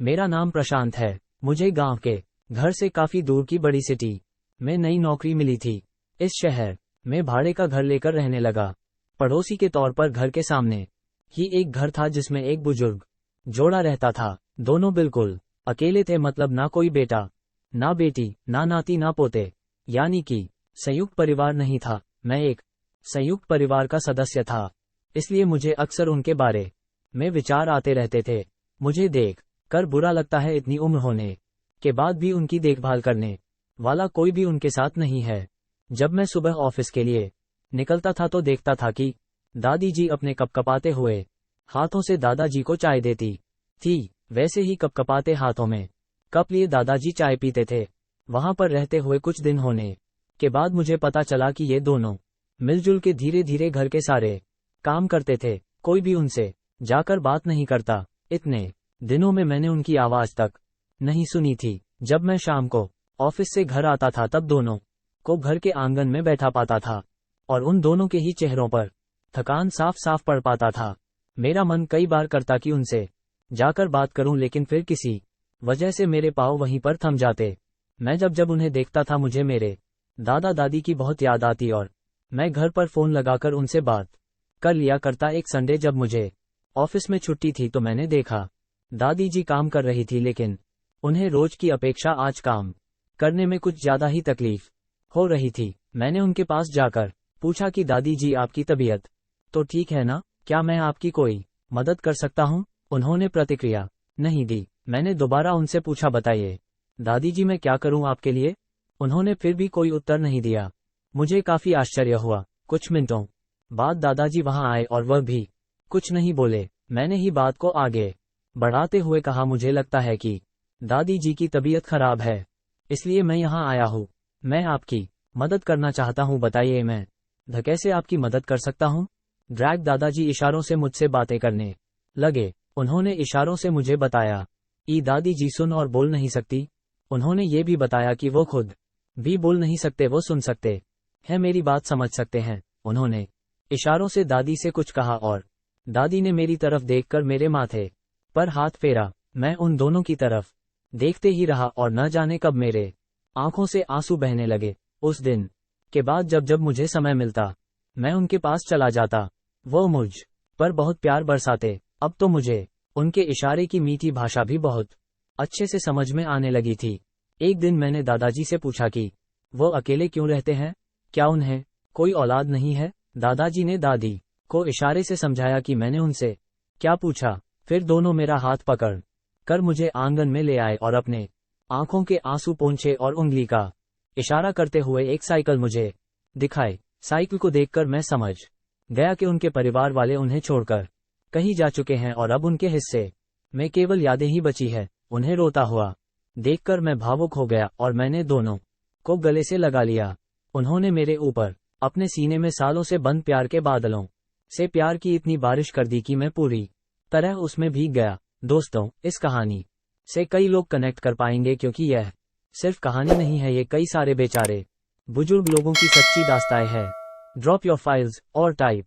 मेरा नाम प्रशांत है। मुझे गांव के घर से काफी दूर की बड़ी सिटी में नई नौकरी मिली थी। इस शहर में भाड़े का घर लेकर रहने लगा। पड़ोसी के तौर पर घर के सामने ही एक घर था जिसमें एक बुजुर्ग जोड़ा रहता था। दोनों बिल्कुल अकेले थे, मतलब ना कोई बेटा, ना बेटी, ना नाती, ना पोते, यानी कि संयुक्त परिवार नहीं था। मैं एक संयुक्त परिवार का सदस्य था, इसलिए मुझे अक्सर उनके बारे में विचार आते रहते थे। मुझे देख कर बुरा लगता है, इतनी उम्र होने के बाद भी उनकी देखभाल करने वाला कोई भी उनके साथ नहीं है। जब मैं सुबह ऑफिस के लिए निकलता था तो देखता था कि दादी जी अपने कपकपाते हुए हाथों से दादाजी को चाय देती थी। वैसे ही कपकपाते हाथों में कप लिए दादाजी चाय पीते थे। वहां पर रहते हुए कुछ दिन होने के बाद मुझे पता चला कि ये दोनों मिलजुल के धीरे धीरे घर के सारे काम करते थे। कोई भी उनसे जाकर बात नहीं करता। इतने दिनों में मैंने उनकी आवाज तक नहीं सुनी थी। जब मैं शाम को ऑफिस से घर आता था तब दोनों को घर के आंगन में बैठा पाता था और उन दोनों के ही चेहरों पर थकान साफ साफ पड़ पाता था। मेरा मन कई बार करता कि उनसे जाकर बात करूं, लेकिन फिर किसी वजह से मेरे पांव वहीं पर थम जाते। मैं जब उन्हें देखता था मुझे मेरे दादा दादी की बहुत याद आती और मैं घर पर फोन लगाकर उनसे बात कर लिया करता। एक संडे जब मुझे ऑफिस में छुट्टी थी तो मैंने देखा दादी जी काम कर रही थी, लेकिन उन्हें रोज की अपेक्षा आज काम करने में कुछ ज्यादा ही तकलीफ हो रही थी। मैंने उनके पास जाकर पूछा कि दादी जी, आपकी तबीयत तो ठीक है ना? क्या मैं आपकी कोई मदद कर सकता हूँ? उन्होंने प्रतिक्रिया नहीं दी। मैंने दोबारा उनसे पूछा, बताइए दादी जी, मैं क्या करूँ आपके लिए? उन्होंने फिर भी कोई उत्तर नहीं दिया। मुझे काफी आश्चर्य हुआ। कुछ मिनटों बाद दादाजी वहां आए और वह भी कुछ नहीं बोले। मैंने ही बात को आगे बढ़ाते हुए कहा, मुझे लगता है कि दादी जी की तबीयत खराब है, इसलिए मैं यहाँ आया हूँ। मैं आपकी मदद करना चाहता हूँ, बताइए मैं कैसे आपकी मदद कर सकता हूँ? ड्रैग दादाजी इशारों से मुझसे बातें करने लगे। उन्होंने इशारों से मुझे बताया दादी जी सुन और बोल नहीं सकती। उन्होंने ये भी बताया कि वो खुद भी बोल नहीं सकते, वो सुन सकते हैं, मेरी बात समझ सकते हैं। उन्होंने इशारों से दादी से कुछ कहा और दादी ने मेरी तरफ देखकर मेरे माथे पर हाथ फेरा। मैं उन दोनों की तरफ देखते ही रहा और न जाने कब मेरे आंखों से आंसू बहने लगे। उस दिन के बाद जब मुझे समय मिलता मैं उनके पास चला जाता। वो मुझ पर बहुत प्यार बरसाते। अब तो मुझे उनके इशारे की मीठी भाषा भी बहुत अच्छे से समझ में आने लगी थी। एक दिन मैंने दादाजी से पूछा कि वो अकेले क्यों रहते हैं, क्या उन्हें कोई औलाद नहीं है? दादाजी ने दादी को इशारे से समझाया कि मैंने उनसे क्या पूछा। फिर दोनों मेरा हाथ पकड़ कर मुझे आंगन में ले आए और अपने आंखों के आंसू पोंछे और उंगली का इशारा करते हुए एक साइकिल मुझे दिखाई। साइकिल को देखकर मैं समझ गया कि उनके परिवार वाले उन्हें छोड़कर कहीं जा चुके हैं और अब उनके हिस्से में केवल यादें ही बची है। उन्हें रोता हुआ देखकर मैं भावुक हो गया और मैंने दोनों को गले से लगा लिया। उन्होंने मेरे ऊपर अपने सीने में सालों से बंद प्यार के बादलों से प्यार की इतनी बारिश कर दी कि मैं पूरी तरह उसमें भीग गया। दोस्तों, इस कहानी से कई लोग कनेक्ट कर पाएंगे, क्योंकि यह सिर्फ कहानी नहीं है, ये कई सारे बेचारे बुजुर्ग लोगों की सच्ची दास्तान है। ड्रॉप योर फाइल्स और टाइप